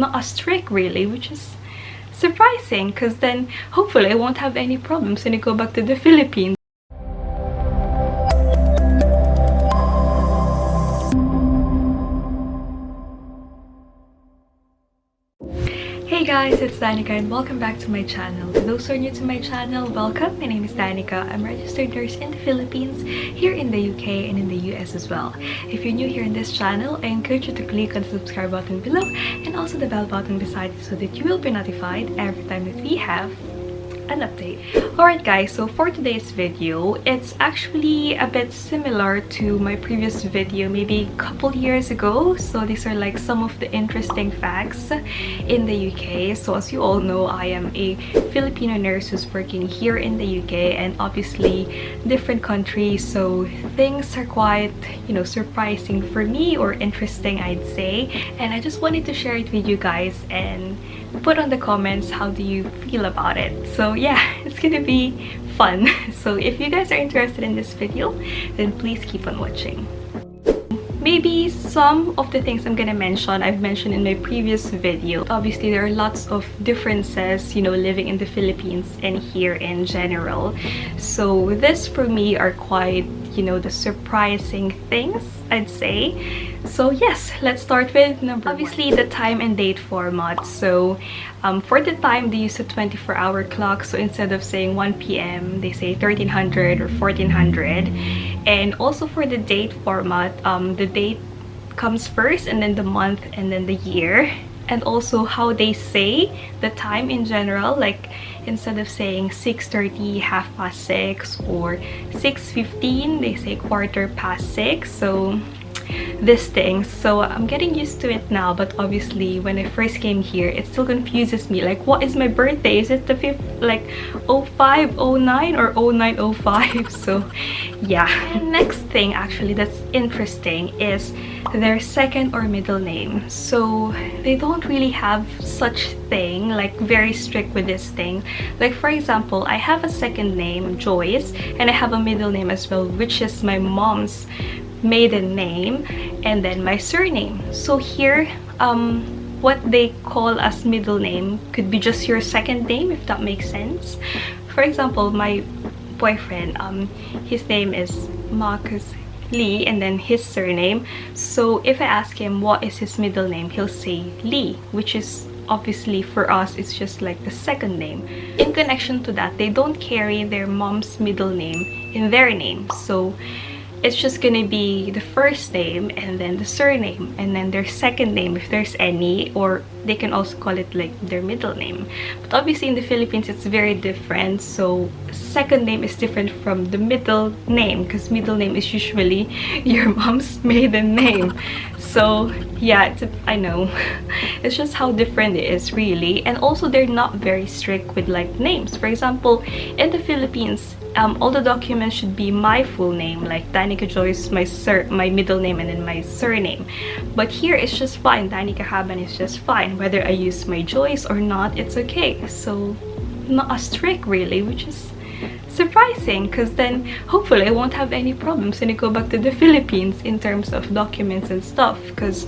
not as strict really, which is surprising because then hopefully I won't have any problems when I go back to the Philippines. Hey guys, it's Danica and welcome back to my channel. For those who are new to my channel, welcome. My name is Danica. I'm a registered nurse in the Philippines, here in the UK and in the US as well. If you're new here in this channel, I encourage you to click on the subscribe button below and also the bell button beside it so that you will be notified every time that we have an update. Alright guys, so for today's video, it's actually a bit similar to my previous video maybe a couple years ago. So these are like some of the interesting facts in the UK. So as you all know, I am a Filipino nurse who's working here in the UK and obviously different countries, so things are quite, you know, surprising for me or interesting, I'd say. And I just wanted to share it with you guys and put on the comments how do you feel about it. So yeah, it's gonna be fun. So if you guys are interested in this video, then please keep on watching. Maybe some of the things I'm gonna mention I've mentioned in my previous video. Obviously there are lots of differences, you know, living in the Philippines and here in general. So this for me are quite, you know, the surprising things, I'd say. So yes, let's start with number obviously one. The time and date format. So for the time, they use a 24-hour clock. So instead of saying 1 p.m, they say 1300 or 1400. And also for the date format, the date comes first and then the month and then the year. And also how they say the time in general, like instead of saying 6:30, 6:30, or 6:15, they say 6:15. So these things, so I'm getting used to it now, but obviously when I first came here it still confuses me, like what is my birthday? Is it the 5th, like 0509 or 0905? So yeah. And next thing actually that's interesting is their second or middle name. So they don't really have such thing, like very strict with this thing. Like for example, I have a second name, Joyce, and I have a middle name as well, which is my mom's maiden name and then my surname. So here what they call as middle name could be just your second name, if that makes sense. For example, my boyfriend, his name is Marcus Lee and then his surname. So if I ask him what is his middle name, he'll say Lee, which is obviously for us it's just like the second name. In connection to that, they don't carry their mom's middle name in their name, so it's just gonna be the first name and then the surname and then their second name if there's any, or they can also call it like their middle name. But obviously in the Philippines it's very different, so second name is different from the middle name because middle name is usually your mom's maiden name. So yeah, I know it's just how different it is really. And also they're not very strict with like names. For example, in the Philippines, all the documents should be my full name, like Danica Joyce, my middle name, and then my surname. But here it's just fine. Danica Haban is just fine. Whether I use my Joyce or not, it's okay. So not as strict really, which is surprising because then hopefully I won't have any problems when I go back to the Philippines in terms of documents and stuff. Because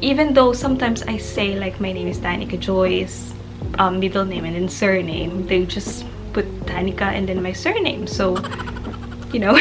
even though sometimes I say like my name is Danica Joyce, middle name and then surname, they just put Danica and then my surname, so you know,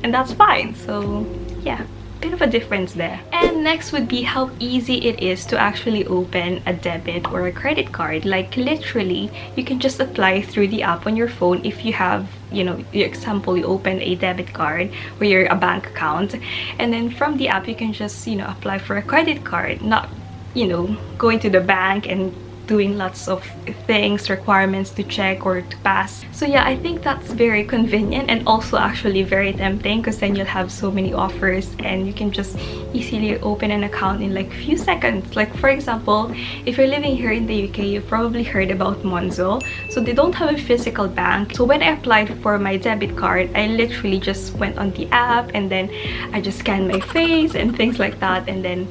and that's fine. So yeah, bit of a difference there. And next would be how easy it is to actually open a debit or a credit card. Like literally you can just apply through the app on your phone. If you have, you know, your example, you open a debit card or a bank account, and then from the app you can just, you know, apply for a credit card, not, you know, going to the bank and doing lots of things, requirements to check or to pass. So yeah, I think that's very convenient and also actually very tempting because then you'll have so many offers and you can just easily open an account in like few seconds. Like for example, if you're living here in the UK, you've probably heard about Monzo. So they don't have a physical bank. So when I applied for my debit card, I literally just went on the app and then I just scanned my face and things like that, and then,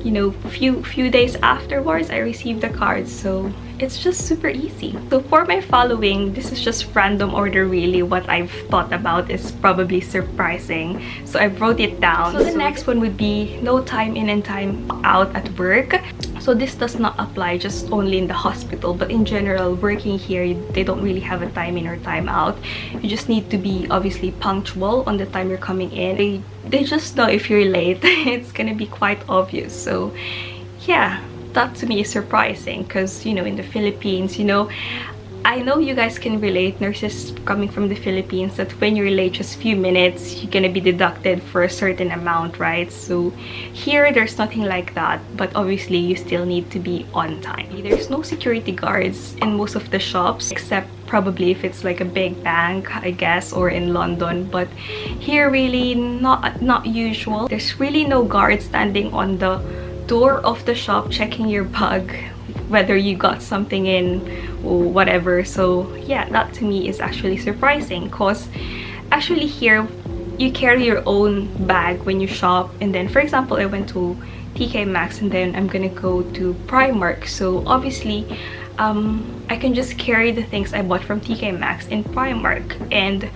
you know, few days afterwards I received the card. So it's just super easy. So for my following, this is just random order really. What I've thought about is probably surprising, so I wrote it down. So the next one would be no time in and time out at work. So this does not apply just only in the hospital, but in general, working here, they don't really have a time in or time out. You just need to be obviously punctual on the time you're coming in. They just know if you're late. It's gonna be quite obvious. So yeah, that to me is surprising, because you know, in the Philippines, you know, I know you guys can relate, nurses coming from the Philippines, that when you're late just a few minutes, you're gonna be deducted for a certain amount, right? So here, there's nothing like that, but obviously you still need to be on time. There's no security guards in most of the shops, except probably if it's like a big bank, I guess, or in London. But here, really not usual. There's really no guard standing on the door of the shop checking your bag, whether you got something in or whatever. So yeah, that to me is actually surprising, because actually here you carry your own bag when you shop. And then, for example, I went to TK Maxx and then I'm gonna go to Primark, so obviously I can just carry the things I bought from TK Maxx in Primark. And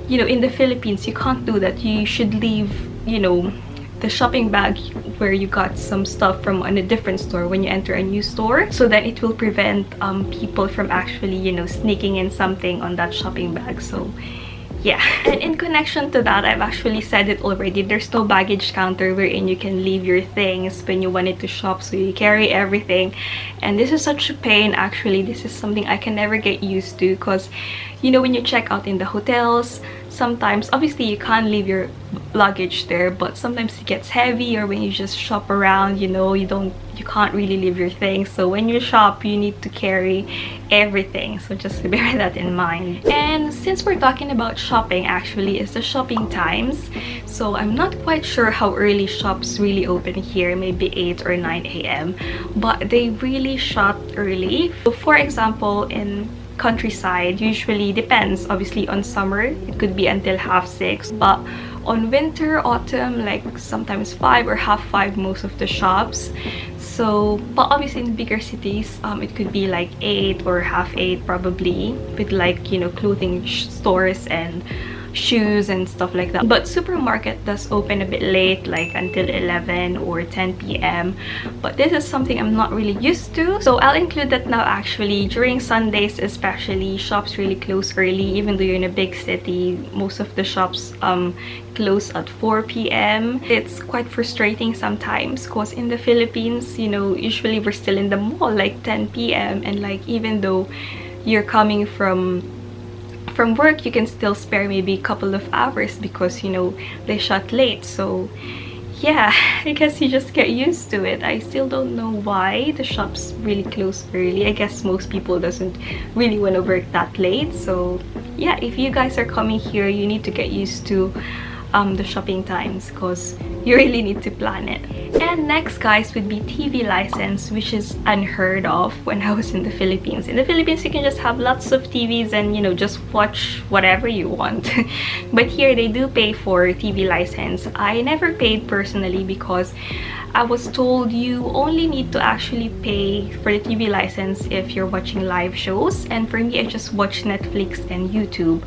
you know, in the Philippines, you can't do that. You should leave, you know, the shopping bag where you got some stuff from on a different store when you enter a new store, so that it will prevent people from actually, you know, sneaking in something on that shopping bag. So yeah, and in connection to that, I've actually said it already, there's no baggage counter wherein you can leave your things when you wanted to shop, so you carry everything. And this is such a pain. Actually, this is something I can never get used to, because you know, when you check out in the hotels, sometimes obviously you can't leave your luggage there, but sometimes it gets heavy, or when you just shop around, you know, you can't really leave your things. So when you shop, you need to carry everything, so just bear that in mind. And since we're talking about shopping, actually, is the shopping times. So I'm not quite sure how early shops really open here, maybe 8 or 9 a.m, but they really shut early. So for example, in countryside, usually depends obviously on summer, it could be until 6:30, but on winter, autumn, like sometimes 5 or 5:30 most of the shops. So but obviously in bigger cities, it could be like 8 or 8:30 probably, with like, you know, clothing stores and shoes and stuff like that. But supermarket does open a bit late, like until 11 or 10 p.m, but this is something I'm not really used to, so I'll include that now. Actually, during Sundays especially, shops really close early. Even though you're in a big city, most of the shops close at 4 p.m. It's quite frustrating sometimes, because in the Philippines, you know, usually we're still in the mall like 10 p.m, and like even though you're coming from work, you can still spare maybe a couple of hours, because you know, they shut late. So yeah, I guess you just get used to it. I still don't know why the shops really close early. I guess most people doesn't really want to work that late. So yeah, if you guys are coming here, you need to get used to the shopping times, because you really need to plan it. And next, guys, would be TV license, which is unheard of when I was in the Philippines. In the Philippines, you can just have lots of TVs and, you know, just watch whatever you want. But here, they do pay for TV license. I never paid personally, because I was told you only need to actually pay for the TV license if you're watching live shows. And for me, I just watch Netflix and YouTube.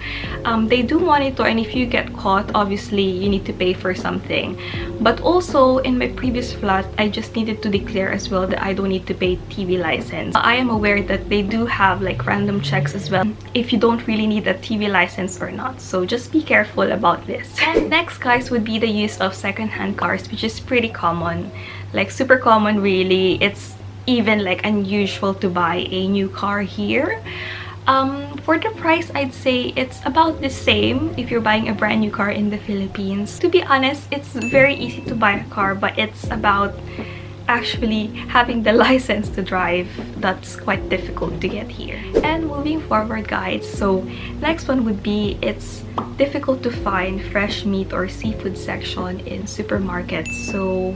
They do monitor, and if you get caught, obviously you need to pay for something. But also in my previous flat, I just needed to declare as well that I don't need to pay TV license. I am aware that they do have like random checks as well if you don't really need a TV license or not, so just be careful about this. And next, guys, would be the use of second-hand cars, which is pretty common, like super common really. It's even like unusual to buy a new car here. For the price, I'd say it's about the same if you're buying a brand new car in the Philippines. To be honest, it's very easy to buy a car, but it's about actually having the license to drive that's quite difficult to get here. And moving forward, guys, so next one would be, it's difficult to find fresh meat or seafood section in supermarkets. So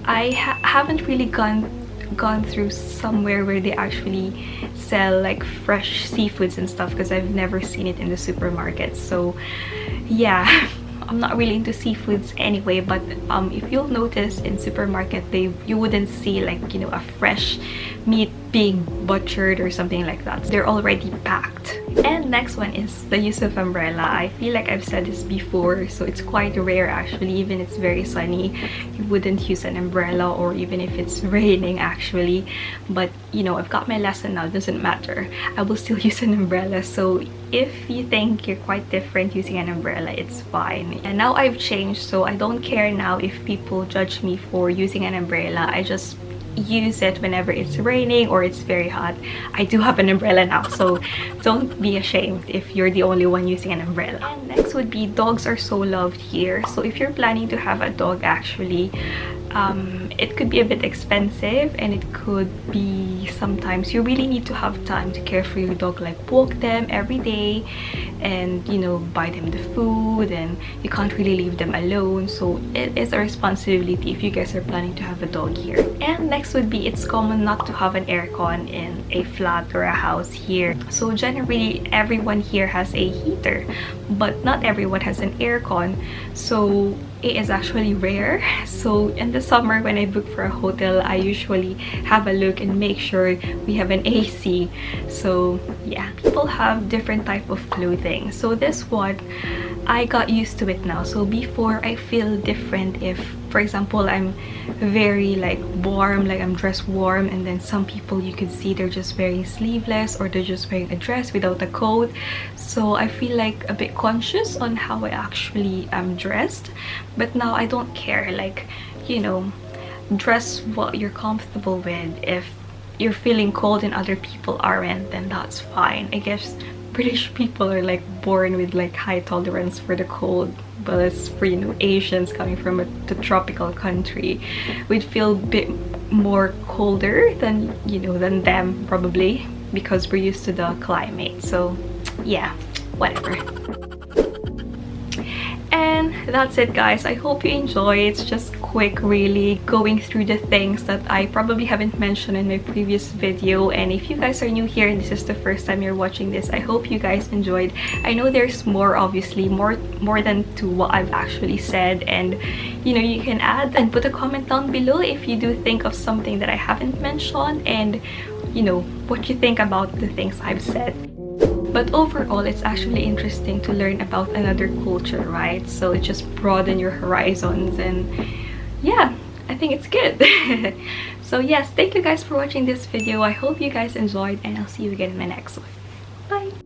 I haven't really gone through somewhere where they actually sell like fresh seafoods and stuff, because I've never seen it in the supermarket. So yeah, I'm not really into seafoods anyway, but if you'll notice in supermarket, you wouldn't see like, you know, a fresh meat being butchered or something like that. They're already packed. And next one is the use of umbrella. I feel like I've said this before, so it's quite rare actually. Even if it's very sunny, you wouldn't use an umbrella, or even if it's raining actually. But you know, I've got my lesson now, it doesn't matter, I will still use an umbrella. So if you think you're quite different using an umbrella, it's fine. And now I've changed, so I don't care now if people judge me for using an umbrella. I just use it whenever it's raining or it's very hot. I do have an umbrella now, so don't be ashamed if you're the only one using an umbrella. And next would be, dogs are so loved here. So if you're planning to have a dog, actually it could be a bit expensive, and it could be sometimes you really need to have time to care for your dog, like walk them every day and, you know, buy them the food, and you can't really leave them alone. So it is a responsibility if you guys are planning to have a dog here. And next would be, it's common not to have an aircon in a flat or a house here. So generally everyone here has a heater, but not everyone has an aircon, so it is actually rare. So in the summer, when I book for a hotel, I usually have a look and make sure we have an AC. So yeah, people have different type of clothing. So this one, I got used to it now. So before, I feel different if, for example, I'm very like warm, like I'm dressed warm, and then some people you could see they're just wearing sleeveless, or they're just wearing a dress without a coat. So I feel like a bit conscious on how I actually am dressed. But now I don't care, like, you know, dress what you're comfortable with. If you're feeling cold and other people aren't, then that's fine. I guess British people are like born with like high tolerance for the cold, but as for, you know, Asians coming from a tropical country, we'd feel a bit more colder than, you know, than them probably, because we're used to the climate. So yeah, whatever. And that's it, guys. I hope you enjoy. It's just quick, really, going through the things that I probably haven't mentioned in my previous video. And if you guys are new here and this is the first time you're watching this, I hope you guys enjoyed. I know there's more, obviously, more than to what I've actually said, and you know, you can add and put a comment down below if you do think of something that I haven't mentioned, and you know, what you think about the things I've said. But overall, it's actually interesting to learn about another culture, right? So it just broadens your horizons, and yeah, I think it's good. So yes, thank you guys for watching this video. I hope you guys enjoyed, and I'll see you again in my next one. Bye!